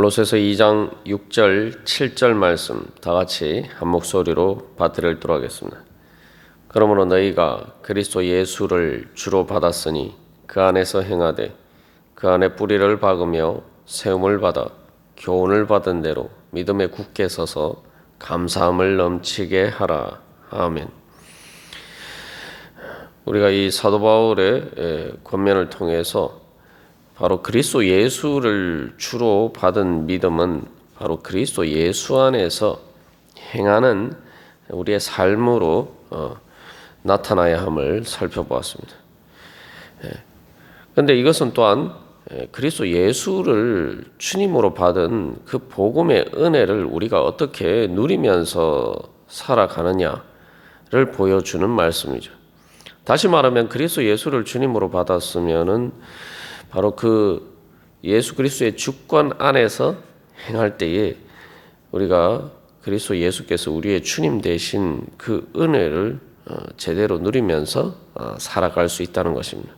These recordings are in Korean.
골로새서 2장 6절 7절 말씀 다 같이 한 목소리로 받들어 읽도록 하겠습니다. 그러므로 너희가 그리스도 예수를 주로 받았으니 그 안에서 행하되 그 안에 뿌리를 박으며 세움을 받아 교훈을 받은 대로 믿음에 굳게 서서 감사함을 넘치게 하라. 아멘. 우리가 이 사도 바울의 권면을 통해서 바로 그리스도 예수를 주로 받은 믿음은 바로 그리스도 예수 안에서 행하는 우리의 삶으로 나타나야 함을 살펴보았습니다. 그런데 이것은 또한 그리스도 예수를 주님으로 받은 그 복음의 은혜를 우리가 어떻게 누리면서 살아가느냐를 보여주는 말씀이죠. 다시 말하면 그리스도 예수를 주님으로 받았으면은 바로 그 예수 그리스도의 주권 안에서 행할 때에 우리가 그리스도 예수께서 우리의 주님 되신 그 은혜를 제대로 누리면서 살아갈 수 있다는 것입니다.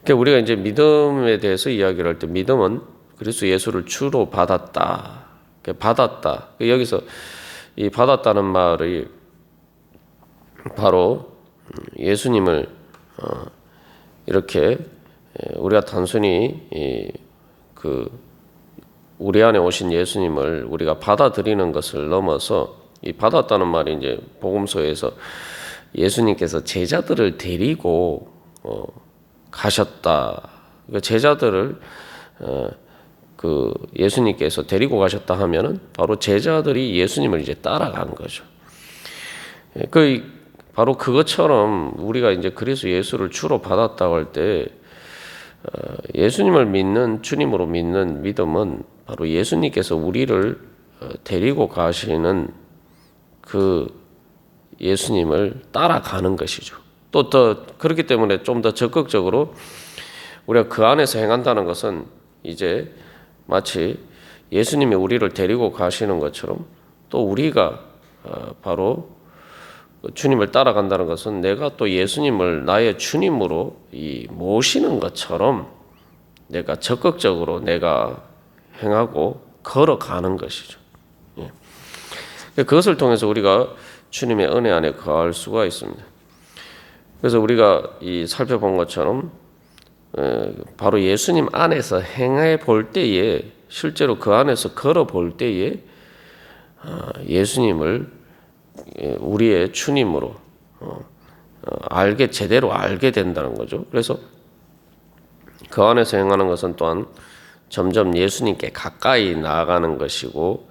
그러니까 우리가 이제 믿음에 대해서 이야기를 할 때 믿음은 그리스도 예수를 주로 받았다. 받았다. 여기서 이 받았다는 말이 바로 예수님을 이렇게 우리가 단순히 우리 안에 오신 예수님을 우리가 받아들이는 것을 넘어서 이 받았다는 말이 이제 복음서에서 예수님께서 제자들을 데리고 가셨다. 그러니까 제자들을 예수님께서 데리고 가셨다 하면은 바로 제자들이 예수님을 이제 따라간 거죠. 바로 그것처럼 우리가 이제 그리스도 예수를 주로 받았다고 할 때 예수님을 믿는 주님으로 믿는 믿음은 바로 예수님께서 우리를 데리고 가시는 그 예수님을 따라가는 것이죠. 또 더 그렇기 때문에 좀 더 적극적으로 우리가 그 안에서 행한다는 것은 이제 마치 예수님이 우리를 데리고 가시는 것처럼 또 우리가 바로 주님을 따라간다는 것은 내가 또 예수님을 나의 주님으로 모시는 것처럼 내가 적극적으로 내가 행하고 걸어가는 것이죠. 그것을 통해서 우리가 주님의 은혜 안에 거할 수가 있습니다. 그래서 우리가 살펴본 것처럼 바로 예수님 안에서 행해 볼 때에 실제로 그 안에서 걸어 볼 때에 예수님을 우리의 주님으로 제대로 알게 된다는 거죠. 그래서 그 안에서 행하는 것은 또한 점점 예수님께 가까이 나아가는 것이고,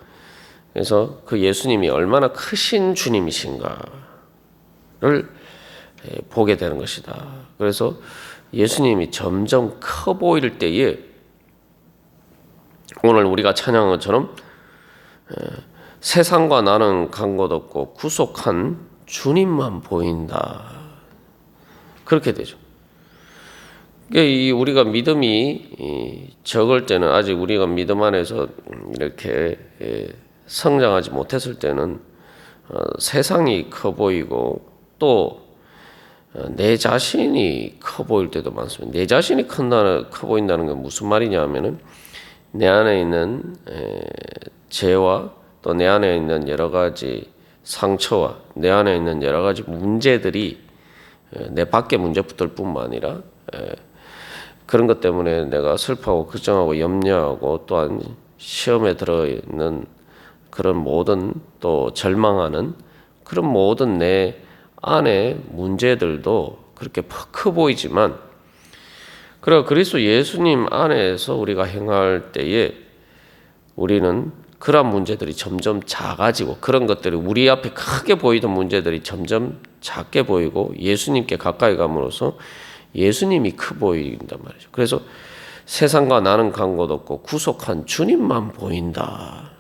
그래서 그 예수님이 얼마나 크신 주님이신가를 보게 되는 것이다. 그래서 예수님이 점점 커 보일 때에 오늘 우리가 찬양한 것처럼 세상과 나는 간 곳 없고 구속한 주님만 보인다. 그렇게 되죠. 우리가 믿음이 적을 때는, 아직 우리가 믿음 안에서 이렇게 성장하지 못했을 때는 세상이 커 보이고 또 내 자신이 커 보일 때도 많습니다. 내 자신이 커 보인다는 건 무슨 말이냐 하면은 내 안에 있는 죄와 또 내 안에 있는 여러 가지 상처와 내 안에 있는 여러 가지 문제들이 내 밖의 문제뿐 아니라 그런 것 때문에 내가 슬퍼하고 걱정하고 염려하고 또한 시험에 들어있는 그런 모든 또 절망하는 그런 모든 내 안의 문제들도 그렇게 커 보이지만, 그리고 그리스도 예수님 안에서 우리가 행할 때에 우리는 그런 문제들이 점점 작아지고, 그런 것들이 우리 앞에 크게 보이던 문제들이 점점 작게 보이고 예수님께 가까이 감으로써 예수님이 커 보인단 말이죠. 그래서 세상과 나는 간 곳 없고 구속한 주님만 보인다.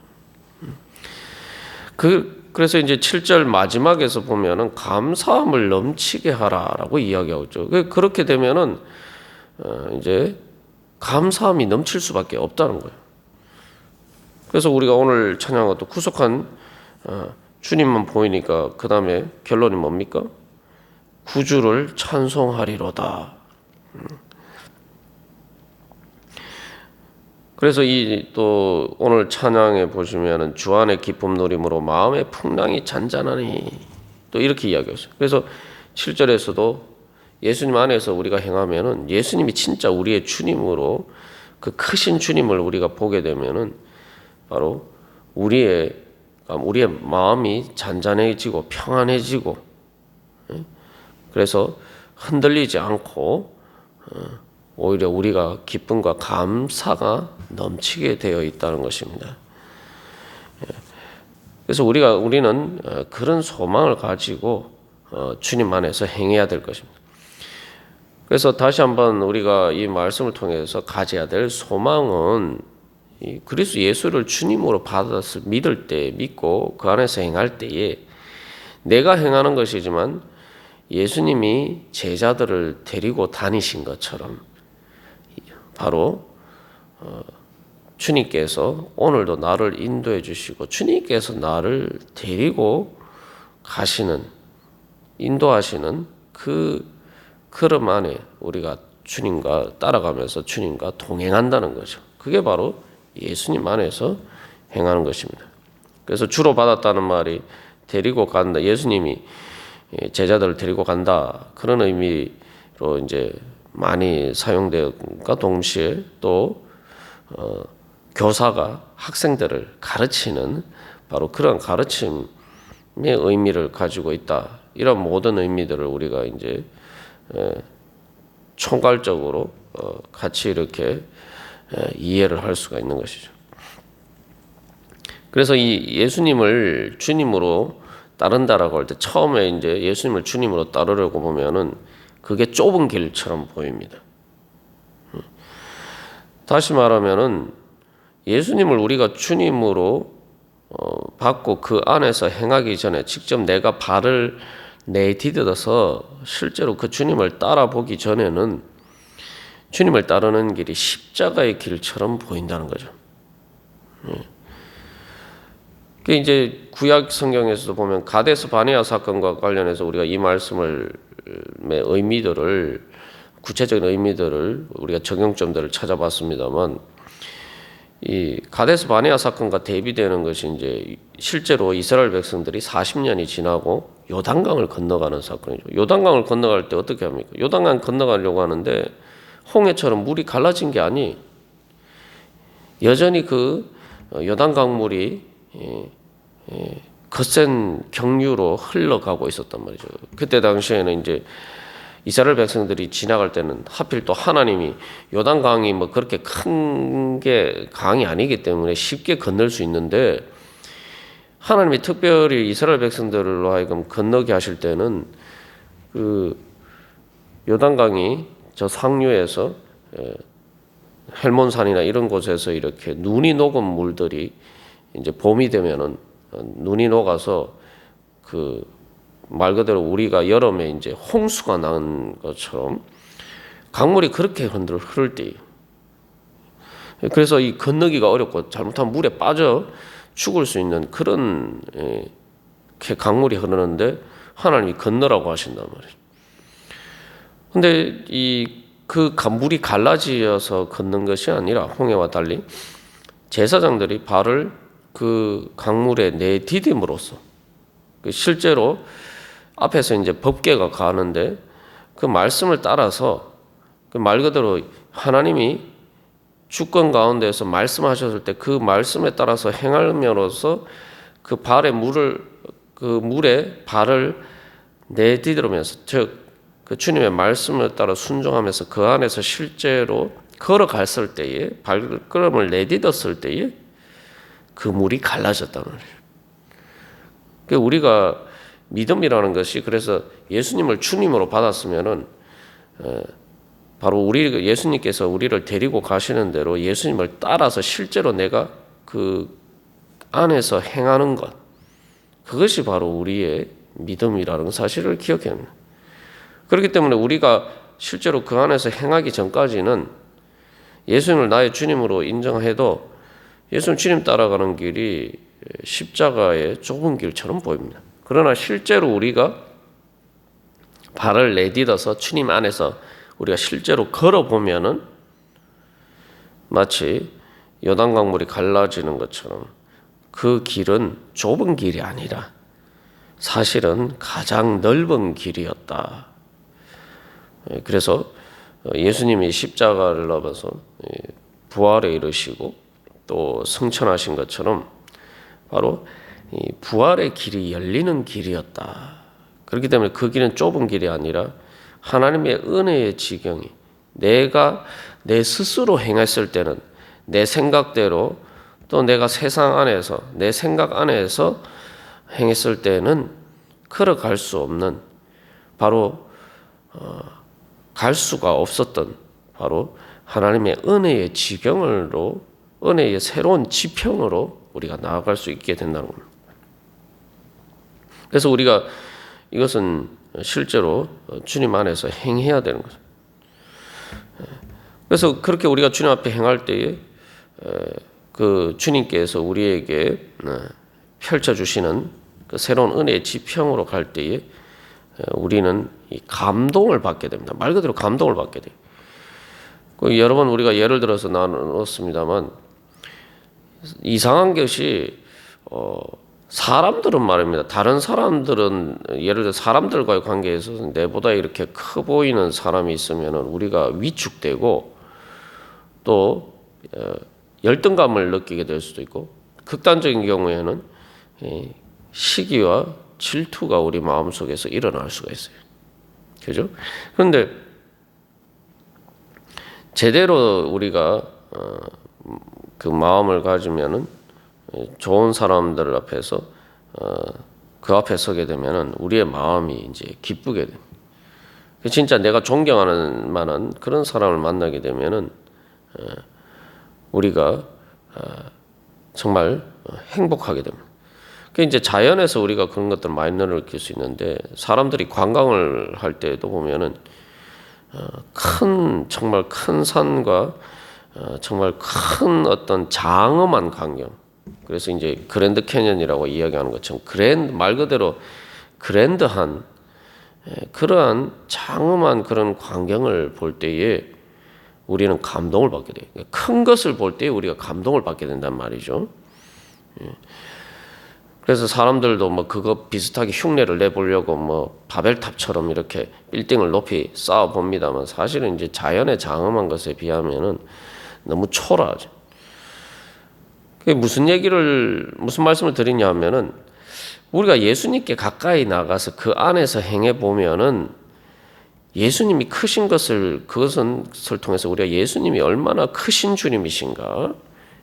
그래서 이제 7절 마지막에서 보면은 감사함을 넘치게 하라라고 이야기하고 있죠. 그렇게 되면은 이제 감사함이 넘칠 수밖에 없다는 거예요. 그래서 우리가 오늘 찬양한 것도 구속한 주님만 보이니까 그 다음에 결론이 뭡니까? 구주를 찬송하리로다. 그래서 이 또 오늘 찬양에 보시면은 주 안의 기쁨 누림으로 마음의 풍랑이 잔잔하니 또 이렇게 이야기했어요. 그래서 7절에서도 예수님 안에서 우리가 행하면은 예수님이 진짜 우리의 주님으로 그 크신 주님을 우리가 보게 되면은 바로 우리의 마음이 잔잔해지고 평안해지고, 그래서 흔들리지 않고 오히려 우리가 기쁨과 감사가 넘치게 되어 있다는 것입니다. 그래서 우리는 그런 소망을 가지고 주님 안에서 행해야 될 것입니다. 그래서 다시 한번 우리가 이 말씀을 통해서 가져야 될 소망은 그리스도 예수를 주님으로 받았을 믿을 때, 믿고 그 안에서 행할 때에 내가 행하는 것이지만 예수님이 제자들을 데리고 다니신 것처럼 바로 주님께서 오늘도 나를 인도해 주시고 주님께서 나를 데리고 가시는, 인도하시는 그 걸음 안에 우리가 주님과 따라가면서 주님과 동행한다는 거죠. 그게 바로 예수님 안에서 행하는 것입니다. 그래서 주로 받았다는 말이 데리고 간다. 예수님이 제자들을 데리고 간다. 그런 의미로 이제 많이 사용되었과 동시에 또 교사가 학생들을 가르치는 바로 그런 가르침의 의미를 가지고 있다. 이런 모든 의미들을 우리가 이제 총괄적으로 같이 이렇게 이해를 할 수가 있는 것이죠. 그래서 이 예수님을 주님으로 따른다라고 할 때 처음에 이제 예수님을 주님으로 따르려고 보면은 그게 좁은 길처럼 보입니다. 다시 말하면은 예수님을 우리가 주님으로 받고 그 안에서 행하기 전에 직접 내가 발을 내디뎌서 실제로 그 주님을 따라보기 전에는 주님을 따르는 길이 십자가의 길처럼 보인다는 거죠. 그 이제 구약 성경에서도 보면 가데스 바네아 사건과 관련해서 우리가 이 말씀의 의미들을, 구체적인 의미들을 우리가 적용점들을 찾아봤습니다만, 이 가데스 바네아 사건과 대비되는 것이 이제 실제로 이스라엘 백성들이 40년이 지나고 요단강을 건너가는 사건이죠. 요단강을 건너갈 때 어떻게 합니까? 요단강 건너가려고 하는데 홍해처럼 물이 갈라진 게 아니, 여전히 그 요단강 물이 거센 경류로 흘러가고 있었단 말이죠. 그때 당시에는 이제 이스라엘 백성들이 지나갈 때는 하필 또 하나님이 요단강이 뭐 그렇게 큰 게 강이 아니기 때문에 쉽게 건널 수 있는데, 하나님이 특별히 이스라엘 백성들로 하여금 건너게 하실 때는 그 요단강이 저 상류에서 헬몬산이나 이런 곳에서 이렇게 눈이 녹은 물들이 이제 봄이 되면은 눈이 녹아서 그 말 그대로 우리가 여름에 이제 홍수가 난 것처럼 강물이 그렇게 흐를 때예요. 그래서 이 건너기가 어렵고 잘못하면 물에 빠져 죽을 수 있는 그런 강물이 흐르는데 하나님이 건너라고 하신단 말이에요. 근데 그 물이 갈라지어서 걷는 것이 아니라 홍해와 달리 제사장들이 발을 그 강물에 내디딤으로써 실제로 앞에서 이제 법궤가 가는데 그 말씀을 따라서 그 말 그대로 하나님이 주권 가운데서 말씀하셨을 때 그 말씀에 따라서 행함으로써 그 물에 발을 내디디면서, 즉 그 주님의 말씀을 따라 순종하면서 그 안에서 실제로 걸어갔을 때에, 발걸음을 내디뎠을 때에 그 물이 갈라졌다는 거예요. 그러니까 우리가 믿음이라는 것이, 그래서 예수님을 주님으로 받았으면은 바로 예수님께서 우리를 데리고 가시는 대로 예수님을 따라서 실제로 내가 그 안에서 행하는 것, 그것이 바로 우리의 믿음이라는 사실을 기억해야 합니다. 그렇기 때문에 우리가 실제로 그 안에서 행하기 전까지는 예수님을 나의 주님으로 인정해도 예수님 주님 따라가는 길이 십자가의 좁은 길처럼 보입니다. 그러나 실제로 우리가 발을 내딛어서 주님 안에서 우리가 실제로 걸어보면은 마치 요단강물이 갈라지는 것처럼 그 길은 좁은 길이 아니라 사실은 가장 넓은 길이었다. 그래서 예수님이 십자가를 넘어서 부활에 이르시고 또 승천하신 것처럼 바로 이 부활의 길이 열리는 길이었다. 그렇기 때문에 그 길은 좁은 길이 아니라 하나님의 은혜의 지경이 내가 내 스스로 행했을 때는 내 생각대로 또 내가 세상 안에서 내 생각 안에서 행했을 때는 걸어갈 수 없는 바로 갈 수가 없었던 바로 하나님의 은혜의 지경으로 은혜의 새로운 지평으로 우리가 나아갈 수 있게 된다는 겁니다. 그래서 우리가 이것은 실제로 주님 안에서 행해야 되는 거죠. 그래서 그렇게 우리가 주님 앞에 행할 때에 그 주님께서 우리에게 펼쳐주시는 그 새로운 은혜의 지평으로 갈 때에 우리는 이 감동을 받게 됩니다. 말 그대로 감동을 받게 돼요. 여러 번 우리가 예를 들어서 나눴습니다만 이상한 것이 사람들은 말입니다. 다른 사람들은 예를 들어 사람들과의 관계에서 내보다 이렇게 커 보이는 사람이 있으면 우리가 위축되고 또 열등감을 느끼게 될 수도 있고 극단적인 경우에는 시기와 질투가 우리 마음속에서 일어날 수가 있어요. 그죠? 그런데 제대로 우리가 그 마음을 가지면은 좋은 사람들 앞에서 그 앞에 서게 되면은 우리의 마음이 이제 기쁘게 돼. 진짜 내가 존경하는 만한 그런 사람을 만나게 되면은 우리가 정말 행복하게 됩니다. 그 이제 자연에서 우리가 그런 것들을 많이 느낄 수 있는데 사람들이 관광을 할 때도 보면은 정말 큰 산과 정말 큰 어떤 장엄한 광경. 그래서 이제 그랜드 캐년이라고 이야기하는 것처럼 말 그대로 그랜드한 그러한 장엄한 그런 광경을 볼 때에 우리는 감동을 받게 돼요. 큰 것을 볼 때 우리가 감동을 받게 된단 말이죠. 그래서 사람들도 뭐 그거 비슷하게 흉내를 내보려고 뭐 바벨탑처럼 이렇게 빌딩을 높이 쌓아 봅니다만 사실은 이제 자연의 장엄한 것에 비하면은 너무 초라하죠. 무슨 말씀을 드리냐 하면은 우리가 예수님께 가까이 나가서 그 안에서 행해 보면은 예수님이 크신 그것을 통해서 우리가 예수님이 얼마나 크신 주님이신가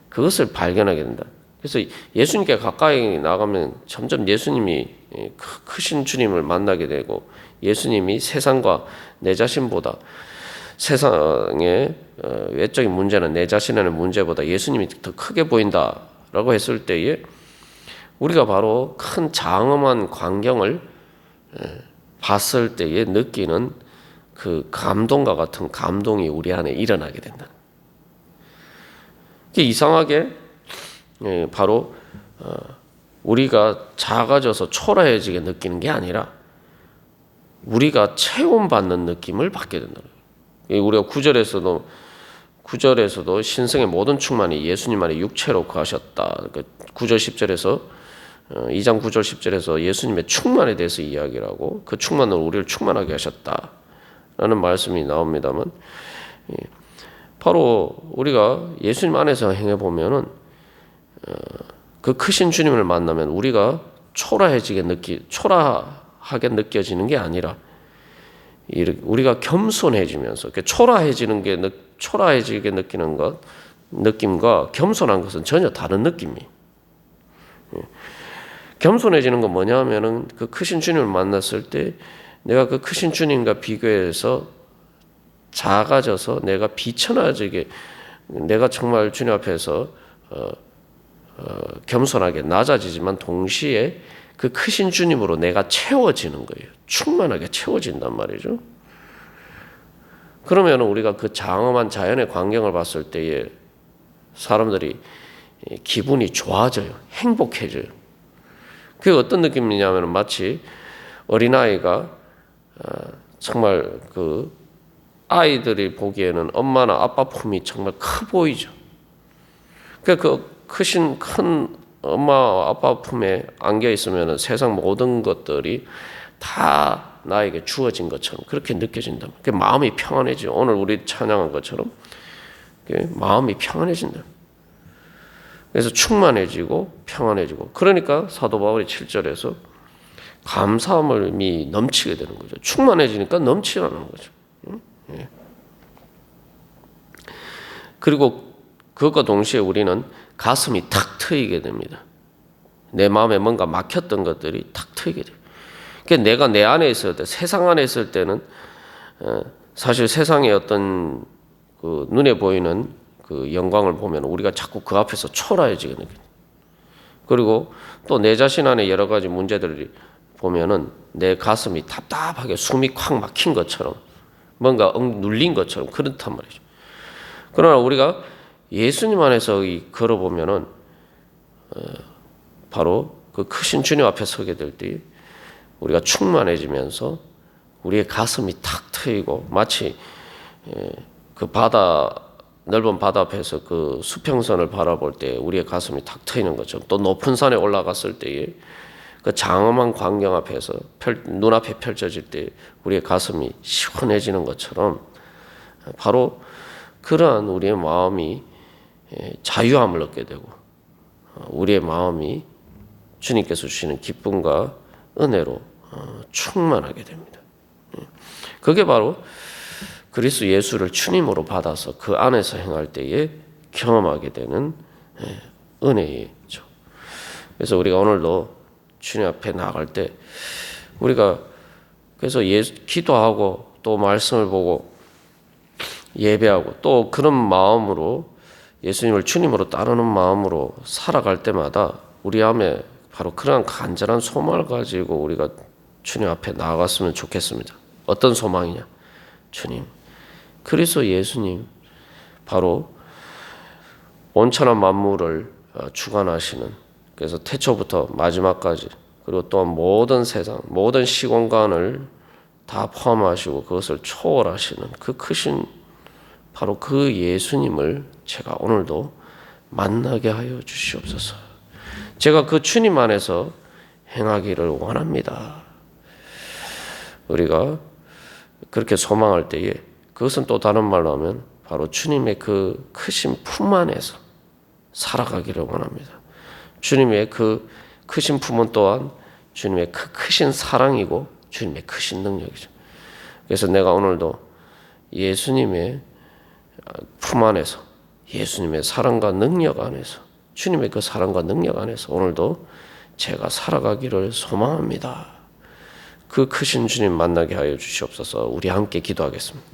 그것을 발견하게 된다. 그래서 예수님께 가까이 나가면 점점 예수님이 크신 주님을 만나게 되고 예수님이 세상과 내 자신보다 세상의 외적인 문제는 내 자신의 문제보다 예수님이 더 크게 보인다라고 했을 때에 우리가 바로 큰 장엄한 광경을 봤을 때에 느끼는 그 감동과 같은 감동이 우리 안에 일어나게 된다. 이상하게 바로 우리가 작아져서 초라해지게 느끼는 게 아니라 우리가 체험받는 느낌을 받게 된다. 우리가 구절에서도 신성의 모든 충만이 예수님 안에 육체로 거하셨다. 9절 10절에서 2장 9절 10절에서 예수님의 충만에 대해서 이야기를 하고 그 충만으로 우리를 충만하게 하셨다라는 말씀이 나옵니다만 바로 우리가 예수님 안에서 행해 보면은 그 크신 주님을 만나면 우리가 초라하게 느껴지는 게 아니라 우리가 겸손해지면서 초라해지게 느끼는 느낌과 겸손한 것은 전혀 다른 느낌이에요. 겸손해지는 건 뭐냐 하면은 그 크신 주님을 만났을 때 내가 그 크신 주님과 비교해서 작아져서 내가 비천해지게 내가 정말 주님 앞에서 겸손하게 낮아지지만 동시에 그 크신 주님으로 내가 채워지는 거예요. 충만하게 채워진단 말이죠. 그러면 우리가 그 장엄한 자연의 광경을 봤을 때에 사람들이 기분이 좋아져요. 행복해져요. 그게 어떤 느낌이냐면 마치 어린아이가 정말 그 아이들이 보기에는 엄마나 아빠 품이 정말 커 보이죠. 그 크신 큰 엄마 아빠 품에 안겨 있으면 세상 모든 것들이 다 나에게 주어진 것처럼 그렇게 느껴진다. 그 마음이 평안해져. 오늘 우리 찬양한 것처럼 마음이 평안해진다. 그래서 충만해지고 평안해지고. 그러니까 사도 바울이 7절에서 감사함이 넘치게 되는 거죠. 충만해지니까 넘치라는 거죠. 그리고 그것과 동시에 우리는 가슴이 탁 트이게 됩니다. 내 마음에 뭔가 막혔던 것들이 탁 트이게 돼요. 그러니까 내가 내 안에 있을 때, 세상 안에 있을 때는 사실 세상의 어떤 그 눈에 보이는 그 영광을 보면 우리가 자꾸 그 앞에서 초라해지게 됩니다. 그리고 또 내 자신 안에 여러 가지 문제들이 보면은 내 가슴이 답답하게 숨이 콱 막힌 것처럼 뭔가 눌린 것처럼 그렇단 말이죠. 그러나 우리가 예수님 안에서 걸어보면은 바로 그 크신 주님 앞에 서게 될 때 우리가 충만해지면서 우리의 가슴이 탁 트이고 마치 그 넓은 바다 앞에서 그 수평선을 바라볼 때 우리의 가슴이 탁 트이는 것처럼 또 높은 산에 올라갔을 때에 그 장엄한 광경 앞에서 눈앞에 펼쳐질 때 우리의 가슴이 시원해지는 것처럼 바로 그러한 우리의 마음이 자유함을 얻게 되고 우리의 마음이 주님께서 주시는 기쁨과 은혜로 충만하게 됩니다. 그게 바로 그리스도 예수를 주님으로 받아서 그 안에서 행할 때에 경험하게 되는 은혜죠. 그래서 우리가 오늘도 주님 앞에 나갈 때 우리가 그래서 기도하고 또 말씀을 보고 예배하고 또 그런 마음으로 예수님을 주님으로 따르는 마음으로 살아갈 때마다 우리 안에 바로 그러한 간절한 소망을 가지고 우리가 주님 앞에 나아갔으면 좋겠습니다. 어떤 소망이냐? 주님, 그리스도 예수님, 바로 온천한 만물을 주관하시는, 그래서 태초부터 마지막까지, 그리고 또한 모든 세상, 모든 시공간을 다 포함하시고 그것을 초월하시는 그 크신 바로 그 예수님을 제가 오늘도 만나게 하여 주시옵소서. 제가 그 주님 안에서 행하기를 원합니다. 우리가 그렇게 소망할 때에 그것은 또 다른 말로 하면 바로 주님의 그 크신 품 안에서 살아가기를 원합니다. 주님의 그 크신 품은 또한 주님의 그 크신 사랑이고 주님의 크신 능력이죠. 그래서 내가 오늘도 예수님의 품 안에서 예수님의 사랑과 능력 안에서 주님의 그 사랑과 능력 안에서 오늘도 제가 살아가기를 소망합니다. 그 크신 주님 만나게 하여 주시옵소서. 우리 함께 기도하겠습니다.